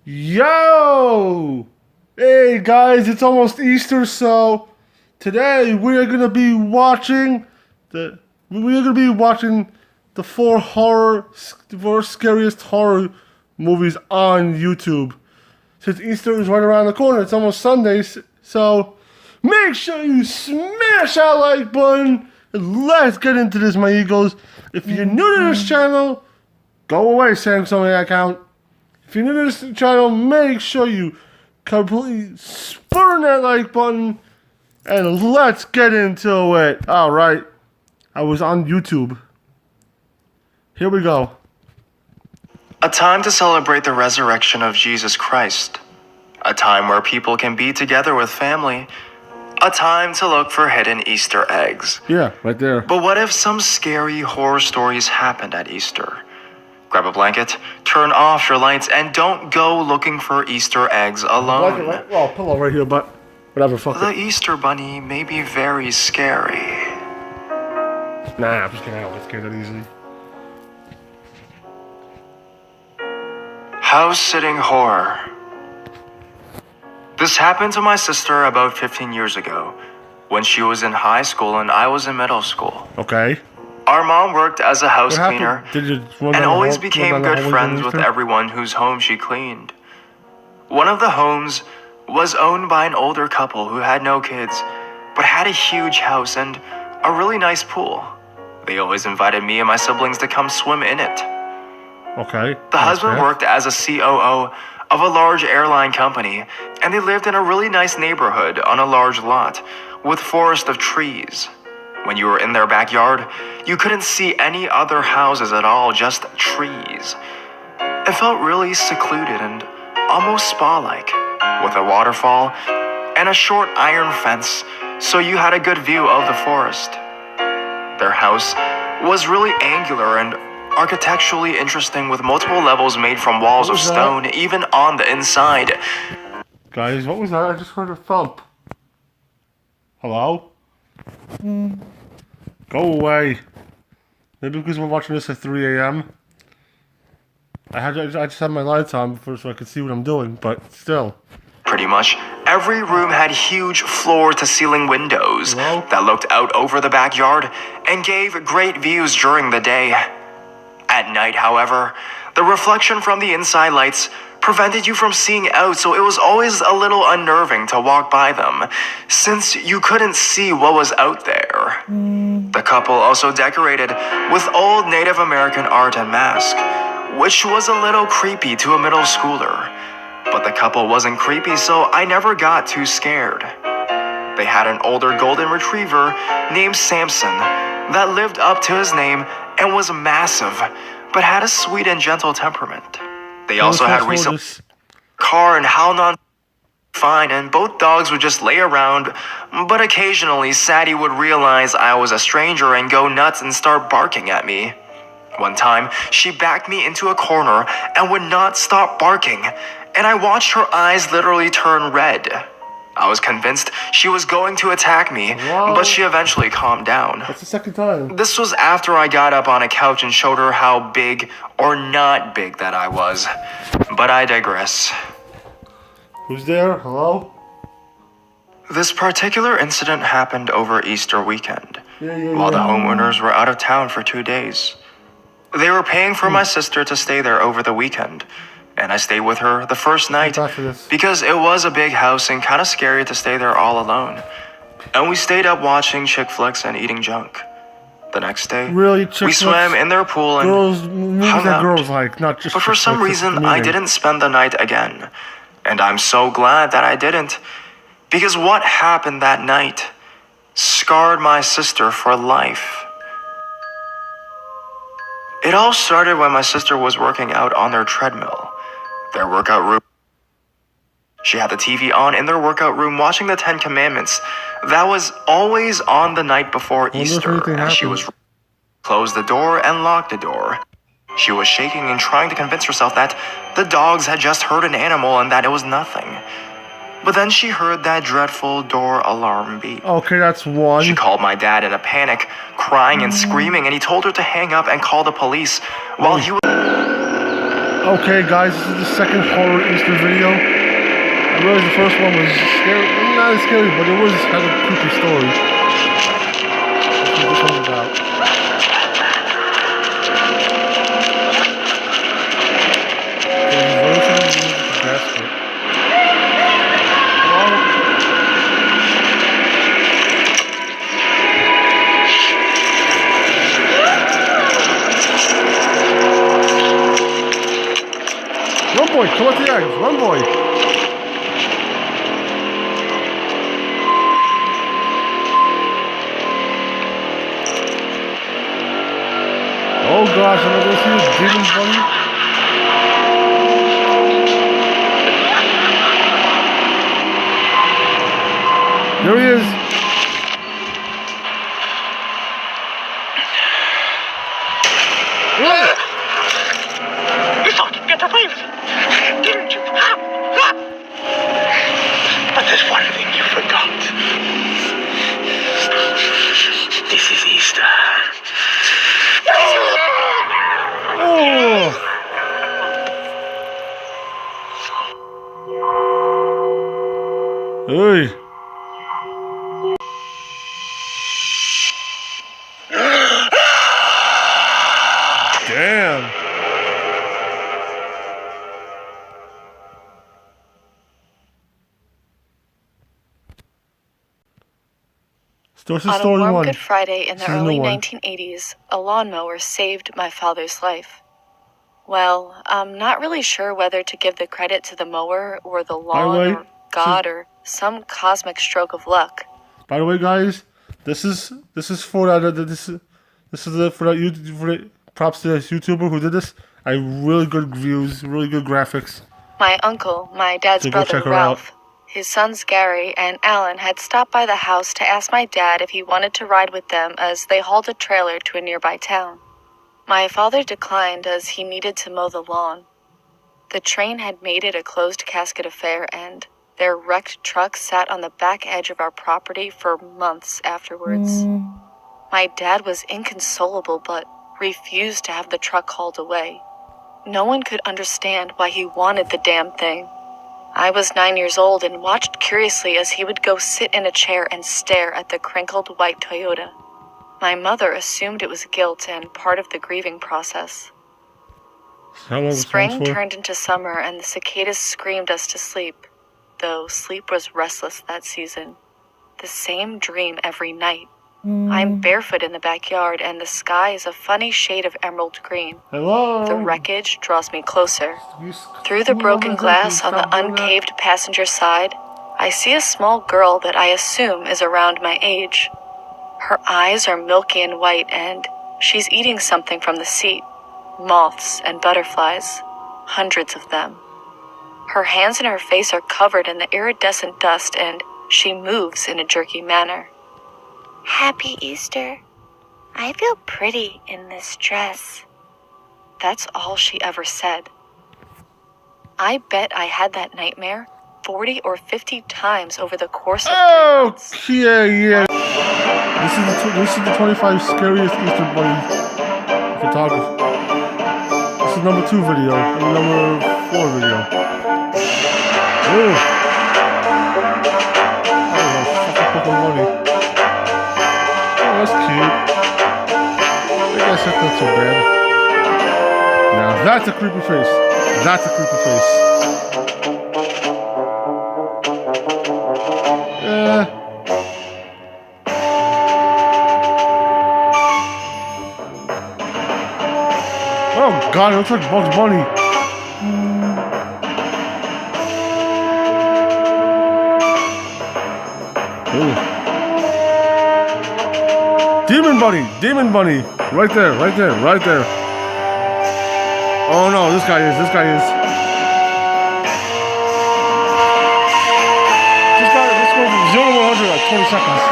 Yo! Hey guys, it's almost Easter, so today we are gonna be watching the four scariest horror movies on YouTube. Since Easter is right around the corner, it's almost Sunday, so make sure you smash that like button and let's get into this, my Eagles. If you're new to this channel, go away, Samsung account. If you're new to this channel, make sure you completely spurn that like button and let's get into it. Alright, I was on YouTube. Here we go. A time to celebrate the resurrection of Jesus Christ. A time where people can be together with family. A time to look for hidden Easter eggs. Yeah, right there. But what if some scary horror stories happened at Easter? Grab a blanket, turn off your lights, and don't go looking for Easter eggs alone. Well, pillow right here, but whatever, fuck The it. Easter Bunny may be very scary. Nah, I'm just kidding. I don't get scared that easily. House-sitting horror. This happened to my sister about 15 years ago, when she was in high school and I was in middle school. Okay. Our mom worked as a house cleaner and always run became down the good hallway friends during with Easter? everyone whose home she cleaned. One of the homes was owned by an older couple who had no kids, but had a huge house and a really nice pool. They always invited me and my siblings to come swim in it. Okay. The husband worked as a COO of a large airline company, and they lived in a really nice neighborhood on a large lot with forest of trees. When you were in their backyard, you couldn't see any other houses at all, just trees. It felt really secluded and almost spa-like, with a waterfall and a short iron fence, so you had a good view of the forest. Their house was really angular and architecturally interesting, with multiple levels made from walls of stone, even on the inside. Guys, what was that? I just heard a thump. Hello? Go away. Maybe because we're watching this at 3 a.m. I just had my lights on before so I could see what I'm doing, but still. Pretty much every room had huge floor-to-ceiling windows that looked out over the backyard and gave great views during the day. At night, however, the reflection from the inside lights prevented you from seeing out, so it was always a little unnerving to walk by them, since you couldn't see what was out there. The couple also decorated with old Native American art and masks, which was a little creepy to a middle schooler. But the couple wasn't creepy, so I never got too scared. They had an older golden retriever named Samson that lived up to his name and was massive, but had a sweet and gentle temperament. They also had recent car and hound on fine, and both dogs would just lay around, but occasionally Sadie would realize I was a stranger and go nuts and start barking at me. One time, she backed me into a corner and would not stop barking, and I watched her eyes literally turn red. I was convinced she was going to attack me, but she eventually calmed down. That's the second time. This was after I got up on a couch and showed her how big or not big that I was. But I digress. Who's there? Hello? This particular incident happened over Easter weekend, while the homeowners were out of town for 2 days. They were paying for my sister to stay there over the weekend, and I stayed with her the first night because it was a big house and kind of scary to stay there all alone. And we stayed up watching chick flicks and eating junk. The next day, we swam in their pool and hung out. Not just but for some reason, I didn't spend the night again. And I'm so glad that I didn't, because what happened that night scarred my sister for life. It all started when my sister was working out on their treadmill. Their workout room. She had the TV on in their workout room watching the 10 Commandments. That was always on the night before Easter, as she was closed the door and locked the door. She was shaking and trying to convince herself that the dogs had just heard an animal and that it was nothing. But then she heard that dreadful door alarm beep. Okay, that's one. She called my dad in a panic, crying and screaming, and he told her to hang up and call the police while he was... Okay, guys, this is the second horror Easter video. I realized the first one was scary, not as scary, but it had a creepy story. That's what this one's about. Okay, he's running to the basket. Run, boy! Come out the eggs! Run, boy! Oh gosh, am I gonna see this demon bunny? There he is! You thought you'd get away with it, didn't you? But there's one thing you forgot. This is Easter. Oh! Hey! Damn! Starts with On a story warm one. Good Friday in the This is a early new one. 1980s, a lawnmower saved my father's life. Well, I'm not really sure whether to give the credit to the mower or the lawn way, or God or some cosmic stroke of luck. By the way, guys, this is for that for that props to this YouTuber who did this. Really good views, really good graphics. My uncle, my dad's So go brother check her Ralph, his sons Gary and Alan had stopped by the house to ask my dad if he wanted to ride with them as they hauled a trailer to a nearby town. My father declined as he needed to mow the lawn. The train had made it a closed casket affair and their wrecked truck sat on the back edge of our property for months afterwards. My dad was inconsolable but refused to have the truck hauled away. No one could understand why he wanted the damn thing. I was 9 years old and watched curiously as he would go sit in a chair and stare at the crinkled white Toyota. My mother assumed it was guilt and part of the grieving process. How long Spring turned into summer and the cicadas screamed us to sleep, though sleep was restless that season. The same dream every night. I'm barefoot in the backyard and the sky is a funny shade of emerald green. Hello. The wreckage draws me closer. Through the broken glass on the uncaved passenger side, I see a small girl that I assume is around my age. Her eyes are milky and white and she's eating something from the seat. Moths and butterflies. Hundreds of them. Her hands and her face are covered in the iridescent dust and she moves in a jerky manner. Happy Easter. I feel pretty in this dress. That's all she ever said. I bet I had that nightmare 40 or 50 times over the course of 3 months. Oh, yeah. This is the 25 scariest Easter bunny photography. This is number 2 video and number 4 video. Oh. That was a fucking bunny. Oh, that's cute. I guess that's not so bad. Now that's a creepy face. That's a creepy face. Oh God, it looks like Bugs Bunny. Ooh. Demon Bunny. Right there. Oh no, this guy is. This goes from 0 to 100 in like 20 seconds.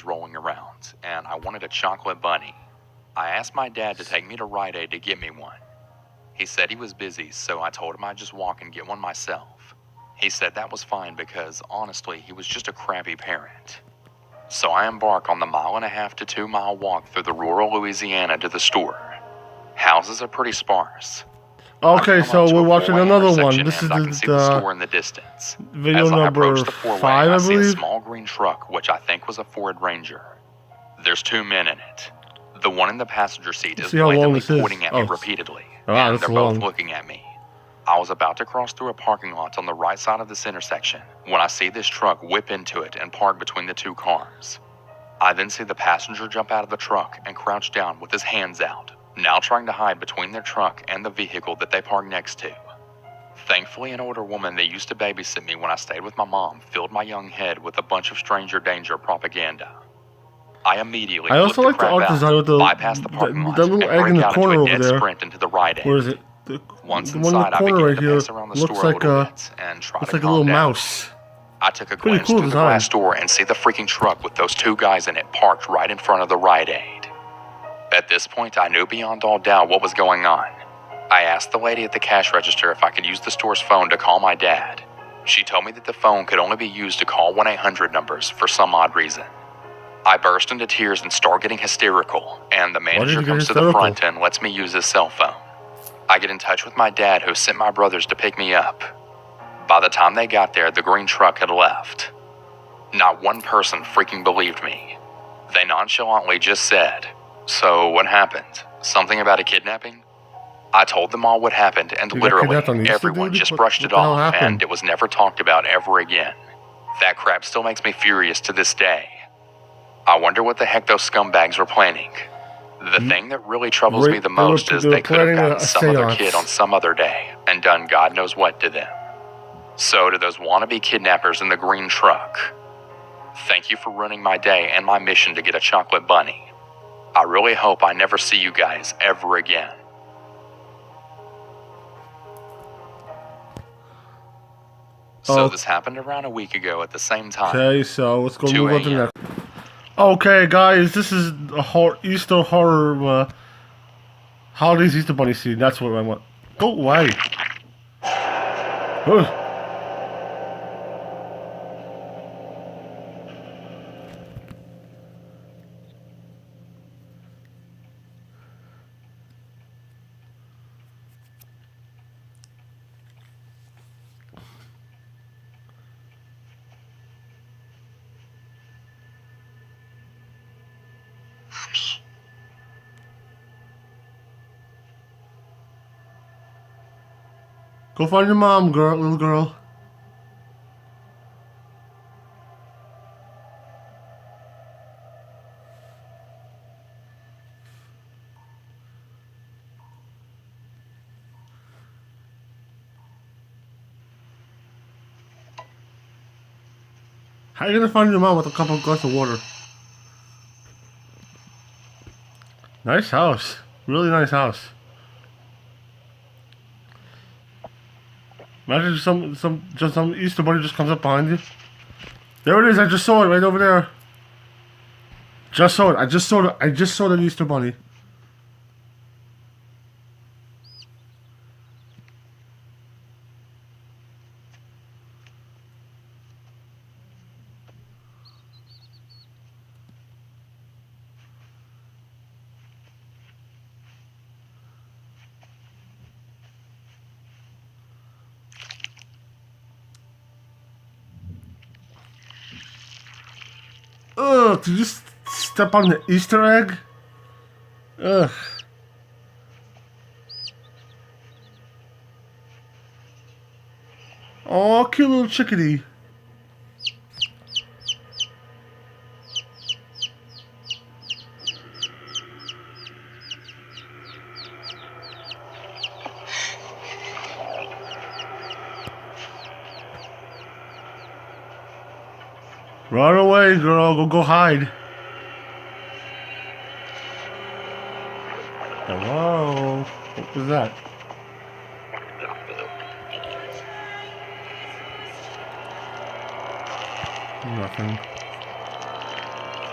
Rolling around, and I wanted a chocolate bunny. I asked my dad to take me to Rite Aid to get me one. He said he was busy, so I told him I'd just walk and get one myself. He said that was fine because, honestly, he was just a crappy parent. So I embark on the 1.5 to 2 mile walk through the rural Louisiana to the store. Houses are pretty sparse. Okay, so we're watching another one. This This is I can see the store in the distance. video As I number approach the four-way, 5, I I see a believe. small green truck, which I think was a Ford Ranger. There's 2 men in it. The one in the passenger seat is See how long blatantly this is. pointing at me Oh. repeatedly, Ah, and that's they're both long. looking at me. I was about to cross through a parking lot on the right side of this intersection when I see this truck whip into it and park between the 2 cars. I then see the passenger jump out of the truck and crouch down with his hands out, now trying to hide between their truck and the vehicle that they parked next to. Thankfully, an older woman that used to babysit me when I stayed with my mom filled my young head with a bunch of stranger danger propaganda. I immediately I also flipped like the art design with the bypassed the parking lot, that little and egg in break the out corner into a over dead there. sprint into the Rite Aid. Where is it? The Once one in the inside, I corner began right to here pace around the looks store like a little a bit and try looks to like a calm little down. mouse. I took a Pretty glimpse cool through the design. glass door and see the freaking truck with those 2 guys in it parked right in front of the Rite Aid. At this point, I knew beyond all doubt what was going on. I asked the lady at the cash register if I could use the store's phone to call my dad. She told me that the phone could only be used to call 1-800 numbers for some odd reason. I burst into tears and start getting hysterical, and the manager you get comes to the hysterical? front and lets me use his cell phone. I get in touch with my dad, who sent my brothers to pick me up. By the time they got there, the green truck had left. Not one person freaking believed me. They nonchalantly just said, "So what happened? Something about a kidnapping?" I told them all what happened, and You got literally kidnapped on Easter, everyone dude? just What- brushed what it the hell off, happened? and it was never talked about ever again. That crap still makes me furious to this day. I wonder what the heck those scumbags were planning. The thing that really troubles me the most is they could have planning gotten a some other seance. kid on some other day and done God knows what to them. So to those wannabe kidnappers in the green truck, thank you for ruining my day and my mission to get a chocolate bunny. I really hope I never see you guys ever again. So Oh. this happened around a week ago at the same time. Okay, so let's go 2 move on to the a.m. next. Okay, guys, this is a Easter horror holidays Easter bunny scene. That's what I want. Go away. Ugh. Go find your mom, girl, little girl. How are you gonna find your mom with a couple of glass of water? Nice house. Really nice house. Imagine some Easter bunny just comes up behind you. There it is. I just saw it right over there. Just saw it. I just saw the Easter bunny. Ugh, did you just step on the Easter egg? Ugh. Oh, cute little chickadee. Run away, girl. Go hide. Hello? What was that? Nothing.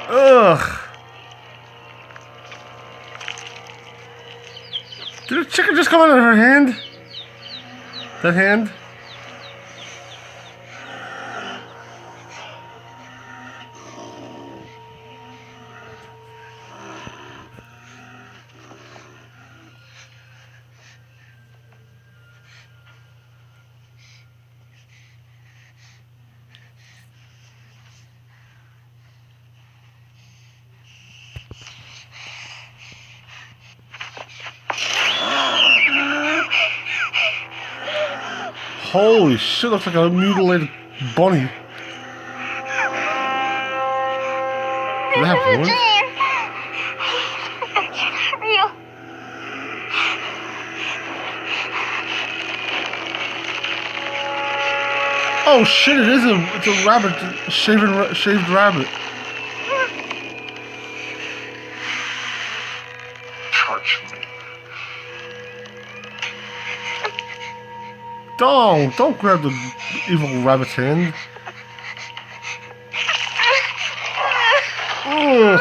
Ugh! Did a chicken just come out of her hand? That hand? Holy shit, looks like a mutilated bunny. Does that have horns? It's not real. Oh shit, it's a rabbit, a shaved rabbit. Touch me. Don't grab the evil rabbit's hand. Ugh.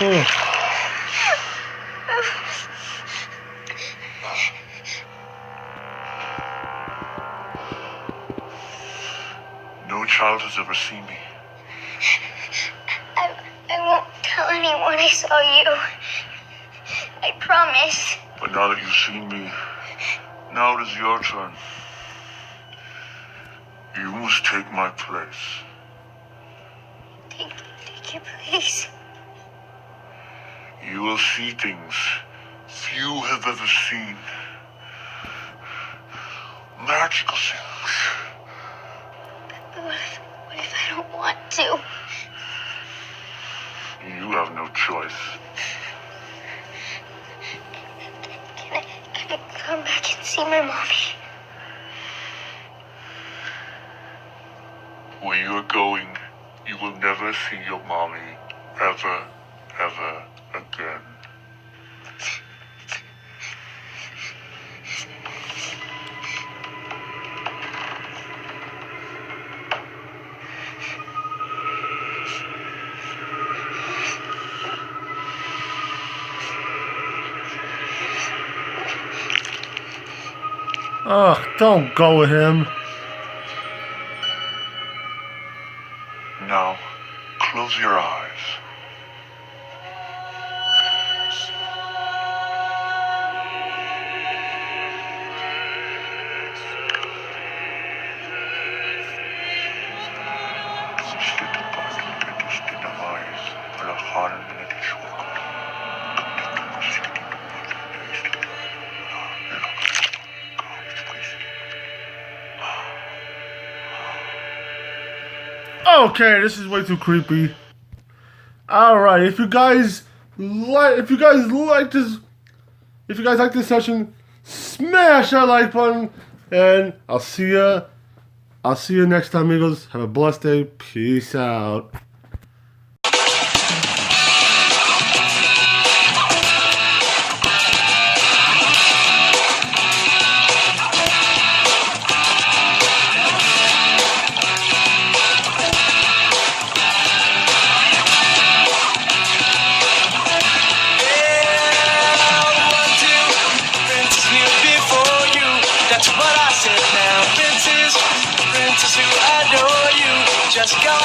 Ugh. No child has ever seen me. I won't tell anyone I saw you. I promise. But now that you've seen me, now it is your turn. You must take my place. Take your place. You will see things few have ever seen. Magical things. But what if I don't want to? You have no choice. Can I come back and see my mommy? Where you are going, you will never see your mommy ever again. Ugh, don't go with him. Now, close your eyes. Okay, this is way too creepy. Alright, if you guys like this session, smash that like button, and I'll see you next time, amigos. Have a blessed day. Peace out. That's what I said now. Princess, who adore you, just go